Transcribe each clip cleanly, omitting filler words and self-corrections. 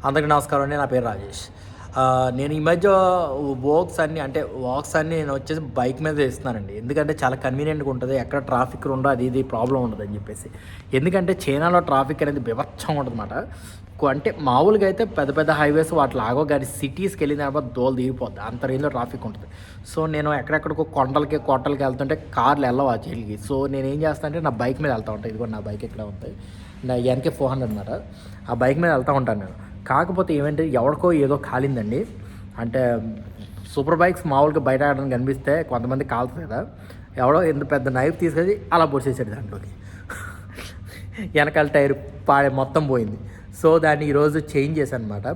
అందరికీ నమస్కారం అండి. నా పేరు రాజేష్. నేను ఈ మధ్య వాక్స్ అన్నీ నేను వచ్చేసి బైక్ మీద చేస్తున్నానండి. ఎందుకంటే చాలా కన్వీనియంట్గా ఉంటుంది, ఎక్కడ ట్రాఫిక్ ఉండదు, అది ఇది ప్రాబ్లం ఉండదు అని చెప్పేసి. ఎందుకంటే చైనాలో ట్రాఫిక్ అనేది బీభత్సంగా ఉంటుందన్నమాట. అంటే మామూలుగా అయితే పెద్ద పెద్ద హైవేస్ వాటి లాగో, కానీ సిటీస్కి వెళ్ళిన తర్వాత దోలు తీరిపోద్ది, అంత రేంజ్లో ట్రాఫిక్ ఉంటుంది. సో నేను ఎక్కడెక్కడికో కోటలకి వెళ్తుంటే కార్లు వెళ్ళవు ఆ జైలుకి. సో నేను ఏం చేస్తాను అంటే నా బైక్ మీద వెళ్తూ ఉంటాను. ఇదిగో నా బైక్ ఇక్కడ ఉంటుంది, నా ఎన్కే 400 అనమాట. ఆ బైక్ మీద వెళ్తూ ఉంటాను నేను. కాకపోతే ఏమంటే ఎవరికో ఏదో కాలిందండి. అంటే సూపర్ బైక్స్ మామూలుగా బయట ఆడడానికి కనిపిస్తే కొంతమంది కాలుతుంది కదా, ఎవడో ఎంత పెద్ద నైఫ్ తీసుకొని అలా పొడిచేసాడు దాంట్లోకి. వెనకాల టైర్ మొత్తం పోయింది. సో దాన్ని ఈరోజు చేంజ్ చేశాను అనమాట.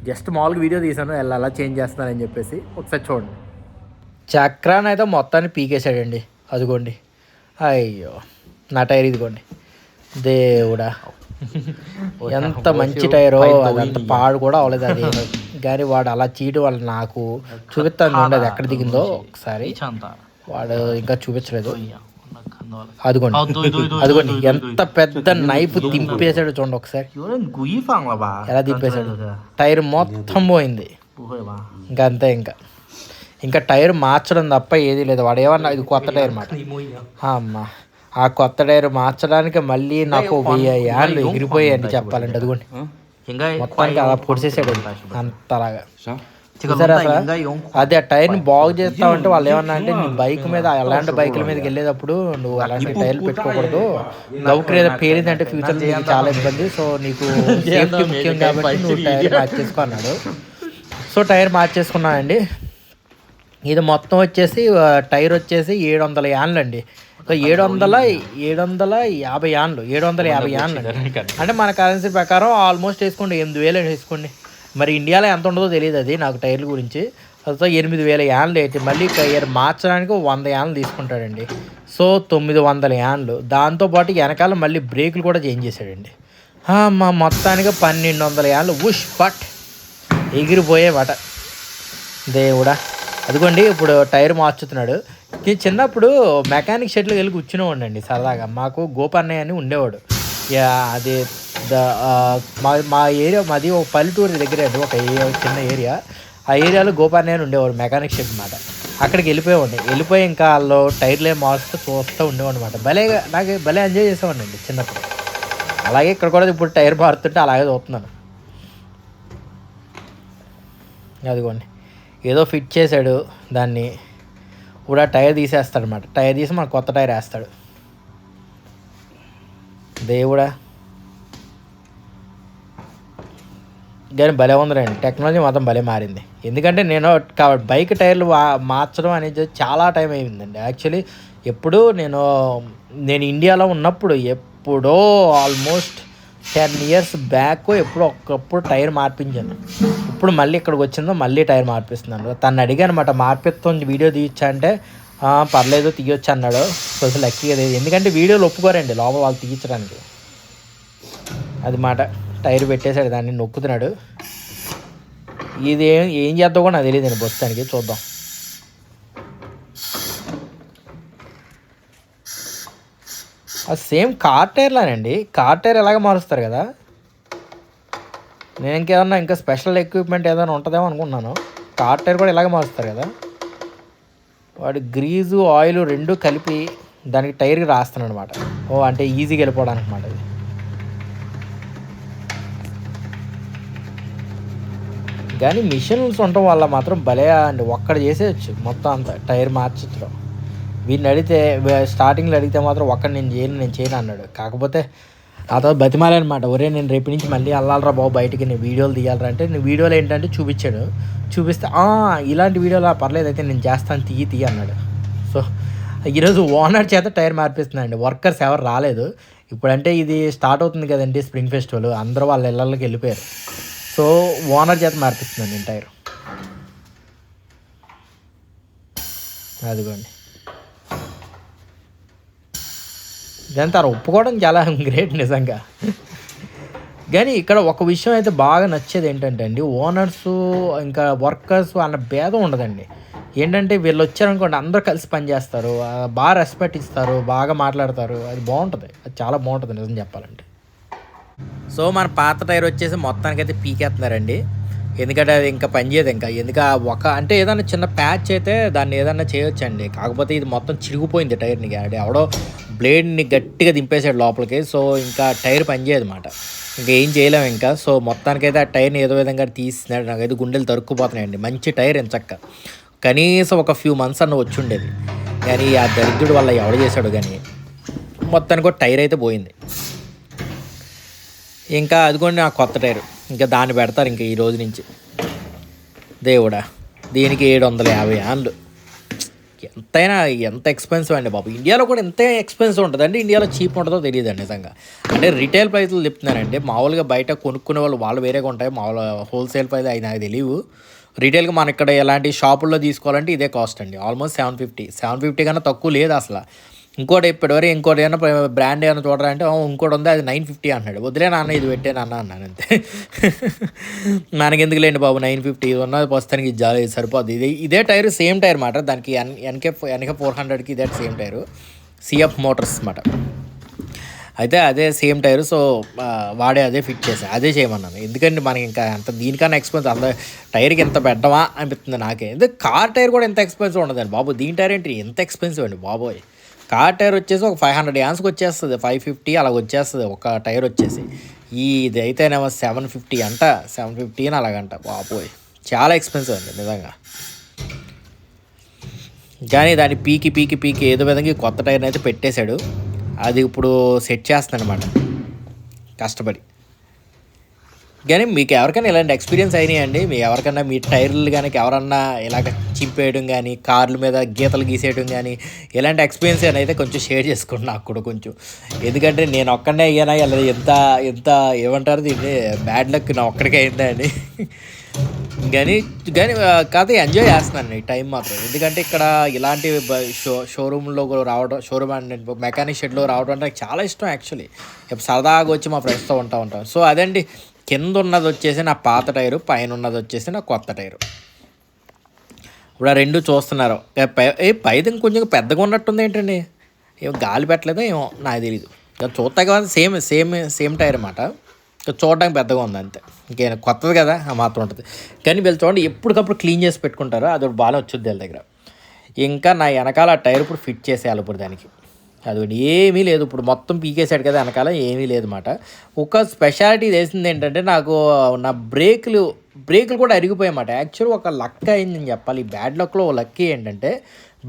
జస్ట్ మామూలుగా వీడియో తీశాను ఎలా చేంజ్ చేస్తున్నానని చెప్పేసి. ఒకసారి చూడండి. చక్రాన్ని అయితే మొత్తాన్ని పీకేశాడండి. అదిగోండి, అయ్యో నా టైర్ ఇదిగోండి. దేవుడా, ఎంత మంచి టైరో, అదంత పాడు కూడా అవ్వలేదు అది. కానీ వాడు అలా చీటు వాళ్ళు నాకు చూపిస్తాను, అది ఎక్కడ దిగిందో ఒకసారి. వాడు ఇంకా చూపించలేదు. అదిగోండి ఎంత పెద్ద నైఫ్ దింపేశాడు చూడండి ఒకసారి. ఎలా దింపేశాడు, టైర్ మొత్తం పోయింది. ఇంకా అంతే, ఇంకా టైర్ మార్చడం తప్ప ఏది లేదు. వాడు ఏమన్నా ఇది కొత్త టైర్ మాట. అమ్మా, ఆ కొత్త టైర్ మార్చడానికి మళ్ళీ నాకు 1000 ఏళ్ళు ఎగిరిపోయాయండి చెప్పాలంటే. అదిగోండి మొత్తానికి అలా పొడిచేసాడు అంతలాగా. చూసారా అసలు అది ఆ టైర్ని బాగు చేస్తామంటే వాళ్ళు ఏమన్నా అంటే నీ బైక్ మీద అలాంటి బైకుల మీదకి వెళ్ళేటప్పుడు నువ్వు అలాంటి టైర్లు పెట్టుకోకూడదు, గౌకర్ ఏదో పేరిందంటే ఫ్యూచర్ నీకు చాలా ఇబ్బంది, సో నీకు సేఫ్టీ ముఖ్యం కాబట్టి నువ్వు టైర్ మార్చేసుకో అన్నాడు. సో టైర్ మార్చేసుకున్నానండి. ఇది మొత్తం వచ్చేసి టైర్ వచ్చేసి 700 యాన్లు అండి. 750 యాన్లు, 750 యాన్లు అండి. అంటే మన కరెన్సీ ప్రకారం ఆల్మోస్ట్ వేసుకోండి 8000 వేసుకోండి. మరి ఇండియాలో ఎంత ఉండదో తెలియదు అది నాకు టైర్ల గురించి. సో 8000 యాన్లు ఏంటి, మళ్ళీ టైర్ మార్చడానికి 100 యాన్లు తీసుకుంటాడండి. సో 900 యాన్లు. దాంతోపాటు వెనకాల మళ్ళీ బ్రేకులు కూడా చేంజ్ చేశాడండి. మా మొత్తానికి 1200 యాన్లు ఉష్ పట్ ఎగిరిపోయేమాట. దేవుడా, అదిగోండి ఇప్పుడు టైర్ మార్చుతున్నాడు. చిన్నప్పుడు మెకానిక్ షెడ్లోకి వెళ్ళి కూర్చునేవాడండి సరదాగా. మాకు గోపన్నయ్య అని ఉండేవాడు. అది మా ఏరియా, మాది ఒక పల్లెటూరు దగ్గర అండి, ఒక చిన్న ఏరియా. ఆ ఏరియాలో గోపన్నయ్య అని ఉండేవాడు, మెకానిక్ షెడ్ అనమాట. అక్కడికి వెళ్ళిపోయి ఇంకా వాళ్ళు టైర్లే మారుస్తూ చూస్తూ ఉండేవాడు అనమాట. నాకు భలే ఎంజాయ్ చేసేవాడిని అండి చిన్నప్పుడు. అలాగే ఇక్కడ కూడా ఇప్పుడు టైర్ మారుతుంటే అలాగే చూస్తున్నాను. అదిగోండి ఏదో ఫిట్ చేశాడు దాన్ని. ఇప్పుడు ఆ టైర్ తీసేస్తాడు అనమాట. టైర్ తీసి మనకు కొత్త టైర్ వేస్తాడు. దేవుడా, కానీ భలే ఉందండి, టెక్నాలజీ మాత్రం భలే మారింది. ఎందుకంటే నేను బైక్ టైర్లు మార్చడం అనేది చాలా టైం అయిందండి. యాక్చువల్లీ నేను ఇండియాలో ఉన్నప్పుడు ఎప్పుడో ఆల్మోస్ట్ 10 years బ్యాక్ ఒకప్పుడు టైర్ మార్పించాను. ఇప్పుడు మళ్ళీ ఇక్కడికి వచ్చిందో మళ్ళీ టైర్ మార్పిస్తున్నాను. తను అడిగాను అనమాట, మార్పిస్తుంది వీడియో తీయొచ్చా అంటే పర్లేదు తీయొచ్చు అన్నాడు. కొంచెం లక్కీగా లేదు, ఎందుకంటే వీడియోలు ఒప్పుకోరండి లోపల వాళ్ళు తీయించడానికి. అది మాట. టైర్ పెట్టేశాడు, దాన్ని నొక్కుతున్నాడు. ఇది ఏం చేద్దాం కూడా నాకు తెలియదు అండి ప్రస్తుతానికి. చూద్దాం. అది సేమ్ కార్ టైర్లానండి. కార్ టైర్ ఎలాగ మారుస్తారు కదా, నేను ఇంకా స్పెషల్ ఎక్విప్మెంట్ ఏదైనా ఉంటుందేమో అనుకున్నాను. కార్ టైర్ కూడా ఇలాగ మారుస్తారు కదా. వాడు గ్రీజు ఆయిల్ రెండు కలిపి దానికి టైర్కి రాస్తాను అనమాట. అంటే ఈజీగా వెళ్ళిపోవడానికి అనమాట. అది కానీ మిషన్స్ ఉండటం వల్ల మాత్రం భలే అండి, ఒక్కడ చేసేయచ్చు మొత్తం అంతా టైర్ మార్చడం. వీడిని అడిగితే, స్టార్టింగ్లో అడిగితే మాత్రం నేను చేయను అన్నాడు. కాకపోతే ఆ తర్వాత బతిమాలే అనమాట. ఒరే నేను రేపు నుంచి మళ్ళీ వెళ్ళాలరా బాబు బయటికి, నేను వీడియోలు తీయాలరా అంటే, నేను వీడియోలు ఏంటంటే చూపిస్తే ఇలాంటి వీడియోలు పర్లేదు అయితే నేను చేస్తాను తీయి అన్నాడు. సో ఈరోజు ఓనర్ చేత టైర్ మార్పిస్తున్నానండి. వర్కర్స్ ఎవరు రాలేదు. ఇప్పుడంటే ఇది స్టార్ట్ అవుతుంది కదండి స్ప్రింగ్ ఫెస్టివల్, అందరూ వాళ్ళ ఇళ్ళకి వెళ్ళిపోయారు. సో ఓనర్ చేత మార్పిస్తున్నాను నేను టైర్. అదిగోండి, ఇదంతా ఒప్పుకోవడం చాలా గ్రేట్ నిజంగా. కానీ ఇక్కడ ఒక విషయం అయితే బాగా నచ్చేది ఏంటంటే అండి, ఓనర్సు ఇంకా వర్కర్స్ అన్న భేదం ఉండదండి. ఏంటంటే వీళ్ళు వచ్చారనుకోండి అందరూ కలిసి పనిచేస్తారు, బాగా రెస్పెక్ట్ ఇస్తారు, బాగా మాట్లాడతారు. అది బాగుంటుంది, అది చాలా బాగుంటుంది నిజం చెప్పాలంటే. సో మన పాత టైర్ వచ్చేసి మొత్తానికైతే పీకేస్తున్నారండి. ఎందుకంటే అది ఇంకా పనిచేయదు ఇంకా. ఒక అంటే ఏదైనా చిన్న ప్యాచ్ అయితే దాన్ని ఏదన్నా చేయొచ్చండి. కాకపోతే ఇది మొత్తం చిరిగిపోయింది టైర్‌ని. అది ఎవడో బ్లేడ్‌ని గట్టిగా దింపేసాడు లోపలికి. సో ఇంకా టైర్ పనిచేయదనమాట. ఇంకేం చేయలేము ఇంకా. సో మొత్తానికైతే ఆ టైర్‌ని ఏదో విధంగా తీసేసినాడు. నాకైతే గుండెలు తరుక్కుపోతున్నాయండి. మంచి టైర్ ఎంచక్కా. కనీసం ఒక ఫ్యూ మంత్స్ అన్న వచ్చుండేది. కానీ ఆ దరిద్రుడు వల్ల ఎవడు చేశాడు కానీ మొత్తానికి ఒక టైర్ అయితే పోయింది. ఇంకా అదిగోండి ఆ కొత్త టైరు. ఇంకా దాన్ని పెడతారు ఇంకా ఈ రోజు నుంచి. దేవుడా, దీనికి 750 ఆన్లు. ఎంతైనా ఎంత ఎక్స్పెన్సివ్ అండి బాబు. ఇండియాలో కూడా ఎంత ఎక్స్పెన్సివ్ ఉంటుందండి. ఇండియాలో చీప్ ఉంటుందో తెలియదండి నిజంగా. అంటే రిటైల్ ప్రైస్లు చెప్తున్నానండి. మామూలుగా బయట కొనుక్కునే వాళ్ళు వేరేగా ఉంటాయి. మామూలుగా హోల్సేల్ ప్రైస్ అవి నాకు తెలియవు. రిటైల్గా మన ఇక్కడ ఎలాంటి షాపుల్లో తీసుకోవాలంటే ఇదే కాస్ట్ అండి. ఆల్మోస్ట్ 750 కన్నా తక్కువ లేదు అసలు. ఇప్పటివరకు ఇంకోటి ఏమైనా బ్రాండ్ ఏమైనా చూడరా అంటే ఇంకోటి ఉంది అది 950 అన్నాడు. వదిలే నాన్న ఇది పెట్టే నాన్న అన్నాను అంతే. మనకెందుకు లేండి బాబు 950 ఇది ఉన్నది ప్రస్తుతానికి ఇది సరిపోద్ది. ఇదే టైర్ సేమ్ టైర్ మాట. దానికి ఎన్కే 400కి ఇదే సేమ్ టైరు. సిఎఫ్ మోటార్స్ అన్నమాట. అయితే అదే సేమ్ టైరు. సో వాడే అదే ఫిట్ చేశాను. అదే చేయమన్నాను. ఎందుకంటే మనకి ఇంకా అంత దీనికన్నా ఎక్స్పెన్సివ్ అంత టైర్కి ఎంత పెట్టమా అనిపిస్తుంది నాకే. ఎందుకు కార్ టైర్ కూడా ఎంత ఎక్స్పెన్సివ్ ఉండదండి బాబు. దీని టైర్ ఏంటి ఎంత ఎక్స్పెన్సివ్ అండి బాబోయ్. కార్ టైర్ వచ్చేసి ఒక 500 యాన్స్కి వచ్చేస్తుంది. 550 అలా వచ్చేస్తుంది ఒక టైర్ వచ్చేసి. ఇది అయితేనేమో 750 అంట. 750 అని అలాగంట. బాబోయ్ చాలా ఎక్స్పెన్సివ్ అండి నిజంగా. కానీ దాన్ని పీకి ఏదో విధంగా కొత్త టైర్ని అయితే పెట్టేశాడు. అది ఇప్పుడు సెట్ చేస్తాను అనమాట కష్టపడి. కానీ మీకు ఎవరికైనా ఇలాంటి ఎక్స్పీరియన్స్ అయినాయండి? ఎవరికైనా మీ టైర్లు కానీ ఎవరన్నా ఇలాగ చింపేయడం కానీ కార్ల మీద గీతలు గీసేయడం కానీ ఇలాంటి ఎక్స్పీరియన్స్ అయితే కొంచెం షేర్ చేసుకోండి నాకు కూడా కొంచెం. ఎందుకంటే నేను ఒక్కడనే అయ్యానా ఇలా ఎంత ఎంత ఏమంటారు దీన్ని బ్యాడ్ లక్ నా ఒక్కడికే అయిందా అని. కానీ కాదు ఎంజాయ్ చేస్తున్నాను ఈ టైం మాత్రం. ఎందుకంటే ఇక్కడ ఇలాంటి షోరూంలో రావడం, షోరూమ్ అండ్ మెకానిక్ షెడ్లో రావడం అంటే నాకు చాలా ఇష్టం యాక్చువల్లీ. సరదాగా వచ్చి మా ఫ్రెండ్స్తో ఉంటాం. సో అదండి, కింద ఉన్నది వచ్చేసి నా పాత టైరు, పైన ఉన్నది వచ్చేసి నా కొత్త టైరు. ఇప్పుడు ఆ రెండు చూస్తున్నారు. పైది కొంచెం పెద్దగా ఉన్నట్టుంది ఏంటండి. ఏమో గాలి పెట్టలేదో ఏమో నాకు తెలీదు. చూస్తా కదా సేమ్ టైర్ అన్నమాట. చూడడానికి పెద్దగా ఉంది అంతే. ఇంకేనా కొత్తది కదా ఆ మాత్రం ఉంటుంది. కానీ వీళ్ళు చూడండి ఎప్పటికప్పుడు క్లీన్ చేసి పెట్టుకుంటారు. అది ఒక బాగా వచ్చుద్ది వీళ్ళ దగ్గర. ఇంకా నా వెనకాల ఆ టైర్ ఇప్పుడు ఫిట్ చేసేయాలి ఇప్పుడు దానికి. అది ఏమీ లేదు. ఇప్పుడు మొత్తం పీకేసాడు కదా వెనకాల, ఏమీ లేదన్నమాట. ఒక స్పెషాలిటీ చేసింది ఏంటంటే నాకు నా బ్రేకులు కూడా అరిగిపోయాయన్నమాట. యాక్చువల్ ఒక లక్ అయిందని చెప్పాలి. ఈ బ్యాడ్ లక్లో లక్ ఏంటంటే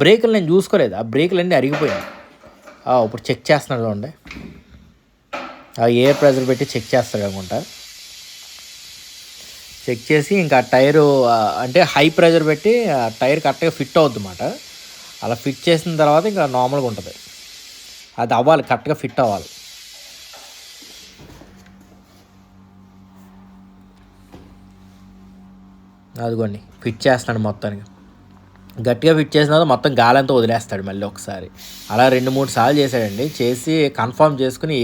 బ్రేకులు నేను చూసుకోలేదు. ఆ బ్రేకులు అన్నీ అరిగిపోయాయి. ఇప్పుడు చెక్ చేస్తున్నాడు చూడండి. ఎయిర్ ప్రెజర్ పెట్టి చెక్ చేస్తాడు అనుకుంటా. చెక్ చేసి ఇంకా టైరు అంటే హై ప్రెజర్ పెట్టి టైర్ కరెక్ట్గా ఫిట్ అవుద్ది అన్నమాట. అలా ఫిట్ చేసిన తర్వాత ఇంకా నార్మల్గా ఉంటుంది. అది అవ్వాలి, కరెక్ట్గా ఫిట్ అవ్వాలి. అదిగోండి ఫిట్ చేస్తున్నాడు మొత్తానికి. గట్టిగా ఫిట్ చేసిన తర్వాత మొత్తం గాలంతా వదిలేస్తాడు మళ్ళీ ఒకసారి. అలా 2-3 సార్లు చేశాడండి. చేసి కన్ఫర్మ్ చేసుకుని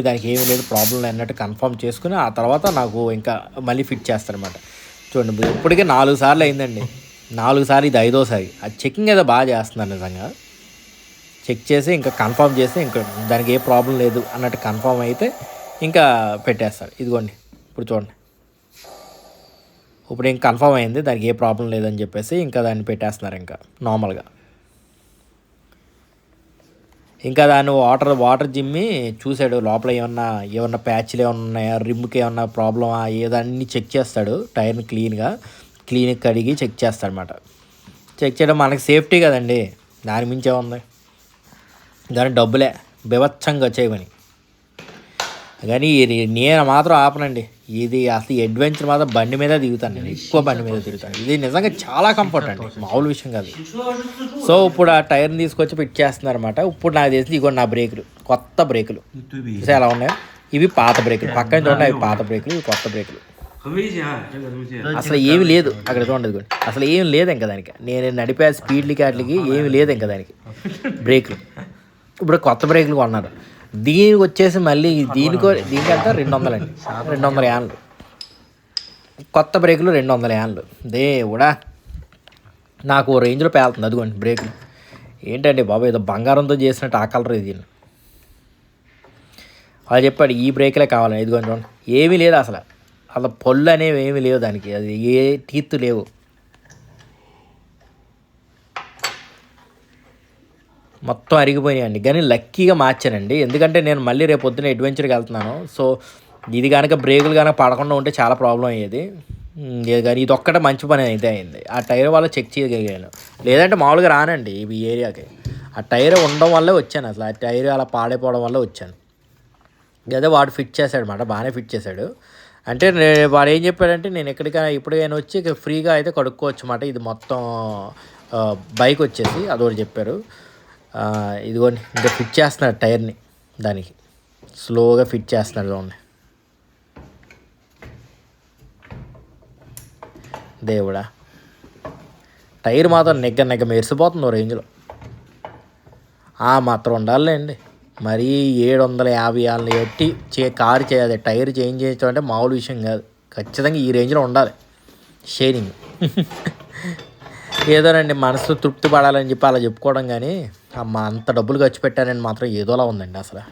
దానికి ఏమీ లేదు ప్రాబ్లం అన్నట్టు కన్ఫర్మ్ చేసుకుని ఆ తర్వాత నాకు ఇంకా మళ్ళీ ఫిట్ చేస్తాడనమాట. చూడండి ఇప్పటికే 4 సార్లు అయిందండి. 4 సార్లు ఇది 5వ సారి. అది చెకింగ్ ఏదో బాగా చేస్తున్నారు నిజంగా. చెక్ చేసి ఇంకా కన్ఫర్మ్ చేసి ఇంకా దానికి ఏ ప్రాబ్లం లేదు అన్నట్టు కన్ఫర్మ్ అయితే ఇంకా పెట్టేస్తారు. ఇదిగోండి ఇప్పుడు చూడండి. ఇప్పుడు ఇంకా కన్ఫర్మ్ అయింది దానికి ఏ ప్రాబ్లం లేదని చెప్పేసి ఇంకా దాన్ని పెట్టేస్తున్నారు ఇంకా నార్మల్గా. ఇంకా దాన్ని వాటర్ జిమ్మి చూశాడు లోపల ఏమన్నా ప్యాచ్లు ఏమన్నా ఉన్నాయా, రిమ్కి ఏమన్నా ప్రాబ్లమా ఏదన్నీ చెక్ చేస్తాడు. టైర్ని క్లీన్గా కడిగి చెక్ చేస్తాడు అనమాట. చెక్ చేయడం మనకి సేఫ్టీ కదండి, దాని మించే ఉంది. దాని డబ్బులే బీభత్సంగా చేయమని. కానీ నేను మాత్రం ఆపనండి. ఇది అసలు అడ్వెంచర్ మాత్రం బండి మీద దిగుతాను. నేను ఎక్కువ బండి మీద తిరుగుతాను. ఇది నిజంగా చాలా కంఫర్ట్ అండి, మామూలు విషయం కాదు. సో ఇప్పుడు ఆ టైర్ని తీసుకొచ్చి ఫిట్ చేస్తున్నారు అనమాట. ఇప్పుడు నాకు తెలిసి ఇగో నా బ్రేకులు, కొత్త బ్రేకులు ఎలా ఉన్నాయి. ఇవి పాత బ్రేకులు, పక్కన చూడండి అవి పాత బ్రేకులు, ఇవి కొత్త బ్రేకులు. అసలు ఏమి లేదు అక్కడ చూడండి. అసలు ఏమి లేదు ఇంకా దానికి. నేను నడిపే స్పీడ్లకి వాటికి ఏమి లేదు ఇంకా దానికి బ్రేకులు. ఇప్పుడు కొత్త బ్రేకులు కొన్నారు. దీనికి వచ్చేసి మళ్ళీ దీనికంతా 200 అండి, 200 యాన్లు. కొత్త బ్రేకులు 200 యాన్లు. దేవుడా, నాకు ఓ రేంజ్లో పేలుతుంది. అదిగోండి బ్రేకులు ఏంటండి బాబు, ఏదో బంగారంతో చేసినట్టు ఆ కలర్ ఇది. వాళ్ళు చెప్పాడు ఈ బ్రేక్లే కావాలని. ఇది కొంచెం ఏమీ లేదు అసలు, అసలు పళ్ళు అనేవి ఏమీ లేవు దానికి, అది ఏ టీత్ లేవు. మొత్తం అరిగిపోయాయండి. కానీ లక్కీగా మార్చానండి, ఎందుకంటే నేను మళ్ళీ రేపు పొద్దున్న అడ్వెంచర్కి వెళ్తున్నాను. సో ఇది కనుక బ్రేకులు కనుక పడకుండా ఉంటే చాలా ప్రాబ్లం అయ్యేది. కానీ ఇది ఒక్కటే మంచి పని అయితే అయింది. ఆ టైర్ వల్ల చెక్ చేయగలిగాను, లేదంటే మామూలుగా రానండి ఈ ఏరియాకి. ఆ టైర్ ఉండడం వల్లే వచ్చాను, అసలు ఆ టైర్ అలా పాడైపోవడం వల్ల వచ్చాను. అదే వాడు ఫిట్ చేశాడు అన్నమాట, బాగానే ఫిట్ చేశాడు. అంటే వాడు ఏం చెప్పాడంటే నేను ఎక్కడికైనా ఇప్పటికైనా వచ్చి ఫ్రీగా అయితే కడుక్కోవచ్చు అన్నమాట. ఇది మొత్తం బైక్ వచ్చేసి అదొకటి చెప్పారు. ఇదిగోండి ఇంకా ఫిట్ చేస్తున్నాడు టైర్ని, దానికి స్లోగా ఫిట్ చేస్తున్నాడు. చూడండి దేవుడా, టైర్ మాత్రం నెగ్గ మెరిసిపోతుంది ఓ రేంజ్లో. మాత్రం ఉండాలండి, మరీ 750 వాళ్ళని పెట్టి కారు చేయాలి, టైర్ చేంజ్ చేయడం అంటే మామూలు విషయం కాదు. ఖచ్చితంగా ఈ రేంజ్లో ఉండాలి షేరింగ్. ఏదోనండి మనసు తృప్తి పడాలని చెప్పి అలా చెప్పుకోవడం, కానీ అంత డబ్బులు ఖర్చు పెట్టానని మాత్రం ఏదోలా ఉందండి. అసలు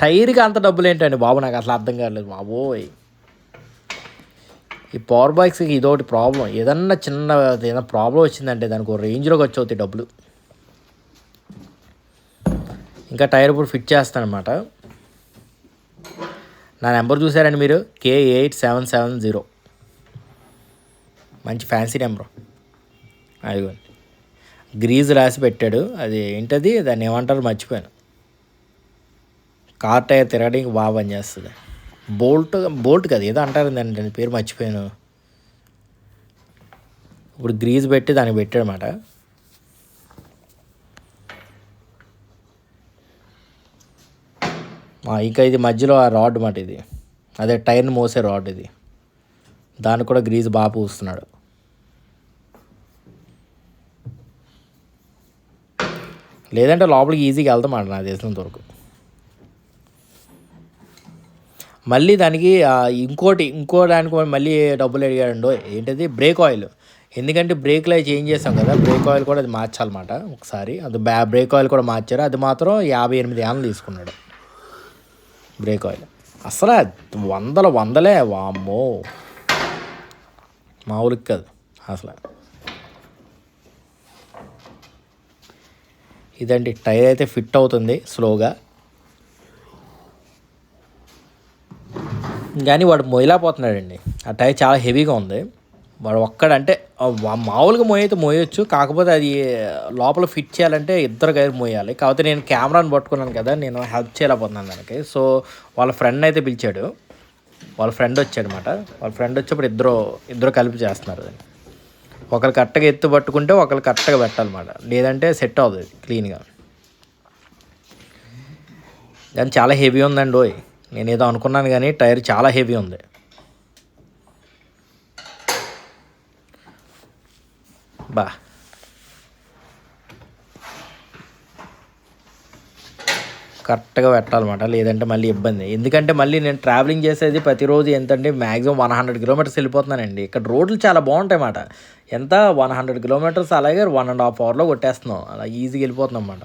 టైర్కి అంత డబ్బులు ఏంటండి బాబు, నాకు అసలు అర్థం కావట్లేదు బాబోయ్. ఈ పవర్ బైక్స్కి ఇదొకటి ప్రాబ్లం, ఏదన్నా ప్రాబ్లం వచ్చిందంటే దానికి ఒక రేంజ్లో ఖర్చు అవుతాయి డబ్బులు. ఇంకా టైర్ ఇప్పుడు ఫిట్ చేస్తానమాట. నా నెంబర్ చూసారండి మీరు, K8770, మంచి ఫ్యాన్సీ నెంబరు. అదిగోండి గ్రీజ్ రాసి పెట్టాడు, అది ఏంటది దాన్ని ఏమంటారు మర్చిపోయాను. కార్ టైర్ తిరగడానికి బాగా పనిచేస్తుంది. బోల్ట్ కదా ఏదో అంటారు దాని పేరు మర్చిపోయాను. ఇప్పుడు గ్రీజ్ పెట్టి దానికి పెట్టాడనమాట. ఇంకా ఇది మధ్యలో ఆ రాడ్ మాట, ఇది అదే టైర్ని మోసే రాడ్, ఇది దానికి కూడా గ్రీజ్ బాగా పూస్తున్నాడు. లేదంటే లోపలికి ఈజీగా వెళ్తామాట నాకు తెలిసినంత వరకు. మళ్ళీ దానికి ఇంకో దానికి మళ్ళీ డబ్బులు అడిగాడండో, ఏంటది బ్రేక్ ఆయిల్. ఎందుకంటే బ్రేక్లు అవి చేంజ్ చేస్తాం కదా, బ్రేక్ ఆయిల్ కూడా అది మార్చాలన్నమాట ఒకసారి. అది బ్రేక్ ఆయిల్ కూడా మార్చారు, అది మాత్రం 58 ఏళ్ళు తీసుకున్నాడు బ్రేక్ ఆయిల్. అసలు వందలే వామ్మో, మామూలుగా కాదు అసలు. ఇదండి టైర్ అయితే ఫిట్ అవుతుంది స్లోగా, కానీ వాడు మొయ్యలేకపోతున్నాడండి. ఆ టైర్ చాలా హెవీగా ఉంది. వాడు ఒక్కడంటే మామూలుగా మోయైతే మోయొచ్చు, కాకపోతే అది లోపల ఫిట్ చేయాలంటే ఇద్దరు గైరు మోయాలి. కాకపోతే నేను కెమెరాని పట్టుకున్నాను కదా, నేను హెల్ప్ చేయలేకపోతున్నాను దానికి. సో వాళ్ళ ఫ్రెండ్ అయితే పిలిచాడు, వాళ్ళ ఫ్రెండ్ వచ్చాడనమాట. వాళ్ళ ఫ్రెండ్ వచ్చేప్పుడు ఇద్దరు కలిపి చేస్తున్నారు. ఒకరు కరెక్ట్గా ఎత్తు పట్టుకుంటే ఒకరు కరెక్ట్గా పెట్టాలన్నమాట, లేదంటే సెట్ అవుతుంది క్లీన్గా. కానీ చాలా హెవీ ఉందండి ఓయ్, నేను ఏదో అనుకున్నాను కానీ టైర్ చాలా హెవీ ఉంది. కరెక్ట్గా పెట్టాలన్నమాట, లేదంటే మళ్ళీ ఇబ్బంది. ఎందుకంటే మళ్ళీ నేను ట్రావెలింగ్ చేసేది ప్రతిరోజు ఎంతంటే మ్యాక్సిమం 100 కిలోమీటర్స్ వెళ్ళిపోతున్నానండి. ఇక్కడ రోడ్లు చాలా బాగుంటాయి అన్నమాట. ఎంత 100 కిలోమీటర్స్ అలాగే 1.5 అవర్లో కొట్టేస్తున్నాం, అలా ఈజీగా వెళ్ళిపోతున్నాం అన్నమాట.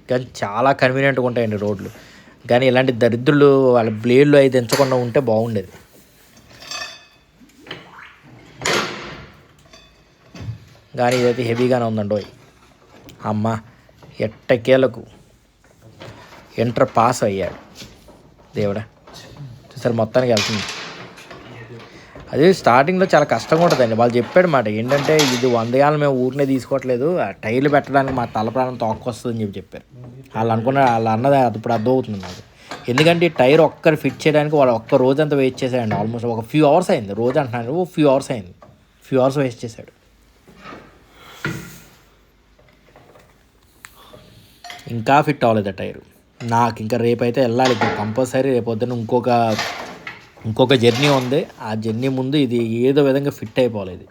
కానీ చాలా కన్వీనియంట్గా ఉంటాయండి రోడ్లు. కానీ ఇలాంటి దరిద్రులు వాళ్ళ బ్లేడ్లు అయితే ఎంచకుండా ఉంటే బాగుండేది. కానీ ఇదైతే హెవీగానే ఉందండి. అమ్మ ఎట్టకేలకు ఎంటర్ పాస్ అయ్యాడు దేవుడా. చూసారు మొత్తానికి వెళ్తుంది. అదే స్టార్టింగ్లో చాలా కష్టంగా ఉంటుందండి. వాళ్ళు చెప్పాడు మాట ఏంటంటే ఇది 100 ఏళ్ళు మేము ఊరినే తీసుకోవట్లేదు, ఆ టైర్లు పెట్టడానికి మా తల ప్రాణం తోక్కొస్తుందని చెప్పారు. వాళ్ళు అన్నది అది ఇప్పుడు అర్థం అవుతుంది నాకు. ఎందుకంటే ఈ టైర్ ఒక్కరు ఫిట్ చేయడానికి వాళ్ళు ఒక్క రోజంతా వేస్ట్ చేశాడండి. ఆల్మోస్ట్ ఒక ఫ్యూ అవర్స్ అయింది, రోజు అంటున్నాడు ఫ్యూ అవర్స్ వేస్ట్ చేశాడు. ఇంకా ఫిట్ అవ్వలేదు ఆ టైరు నాకు. ఇంకా రేపైతే వెళ్ళాలి కంపల్సరీ. రేపు పొద్దున్న ఇంకొక జర్నీ ఉంది. ఆ జర్నీ ముందు ఇది ఏదో విధంగా ఫిట్ అయిపోవాలి. ఇది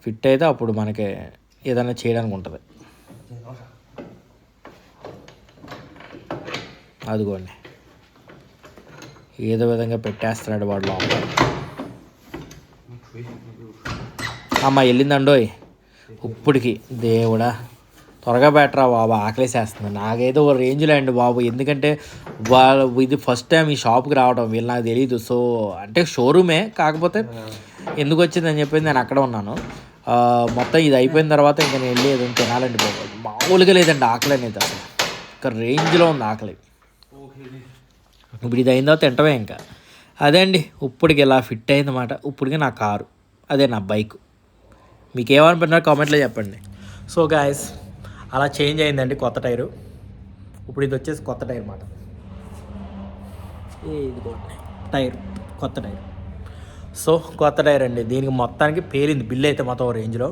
ఫిట్ అయితే అప్పుడు మనకి ఏదైనా చేయడానికి ఉంటుంది. అదిగోండి ఏదో విధంగా పెట్టేస్తున్నాడు వాడు లోపల. అమ్మ వెళ్ళిందండోయ్ ఇప్పటికి దేవుడా. త్వరగా బెటరా బాబు, ఆకలేసేస్తుంది. నాకేదో ఒక రేంజ్లో అండి బాబు, ఎందుకంటే వాళ్ళు ఇది ఫస్ట్ టైం ఈ షాప్కి రావడం, వీళ్ళు నాకు తెలియదు. సో అంటే షోరూమే, కాకపోతే ఎందుకు వచ్చిందని చెప్పి నేను అక్కడ ఉన్నాను. మొత్తం ఇది అయిపోయిన తర్వాత ఇంకా నేను వెళ్ళి ఏదైనా తినాలండి బాబు. మామూలుగా లేదండి ఆకలి అనేది, అసలు ఒక రేంజ్లో ఉంది ఆకలి. ఇప్పుడు ఇది అయిన తర్వాత తింటమే ఇంకా. అదే అండి, ఇప్పటికి ఇలా ఫిట్ అయిందన్నమాట. ఇప్పటికి నా కారు, అదే నా బైక్. మీకు ఏమనుకుంటున్నారు కామెంట్లో చెప్పండి. సో గాయస్, అలా చేంజ్ అయిందండి కొత్త టైరు. ఇప్పుడు ఇది వచ్చేసి కొత్త టైర్ అన్నమాట. ఇది టైర్, కొత్త టైర్. సో కొత్త టైర్ అండి. దీనికి మొత్తానికి పేలింది బిల్ అయితే మొత్తం రేంజ్లో.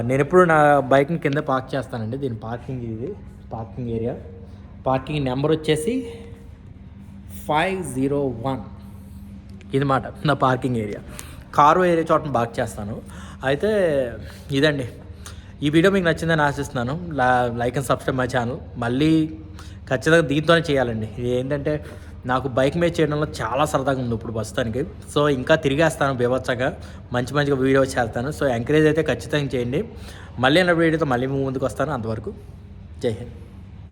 నేను ఎప్పుడు నా బైక్ని కింద పార్క్ చేస్తానండి. దీని పార్కింగ్, ఇది పార్కింగ్ ఏరియా. పార్కింగ్ నెంబర్ వచ్చేసి 501 ఇది మాట నా పార్కింగ్ ఏరియా. కారు వేరే చోటను పార్క్ చేస్తాను. అయితే ఇదండి, ఈ వీడియో మీకు నచ్చిందని ఆశిస్తున్నాను. Like and subscribe my channel. మళ్ళీ ఖచ్చితంగా దీంతోనే చేయాలండి. ఇది ఏంటంటే నాకు బైక్ మీద చేయడంలో చాలా సరదాగా ఉంది ఇప్పుడు ప్రస్తుతానికి. సో ఇంకా తిరిగేస్తాను బీభత్సంగా, మంచిగా వీడియోస్ చేస్తాను. సో ఎంకరేజ్ అయితే ఖచ్చితంగా చేయండి. మళ్ళీ నా వీడియోతో మళ్ళీ ముందుకు వస్తాను. అంతవరకు జై హింద్.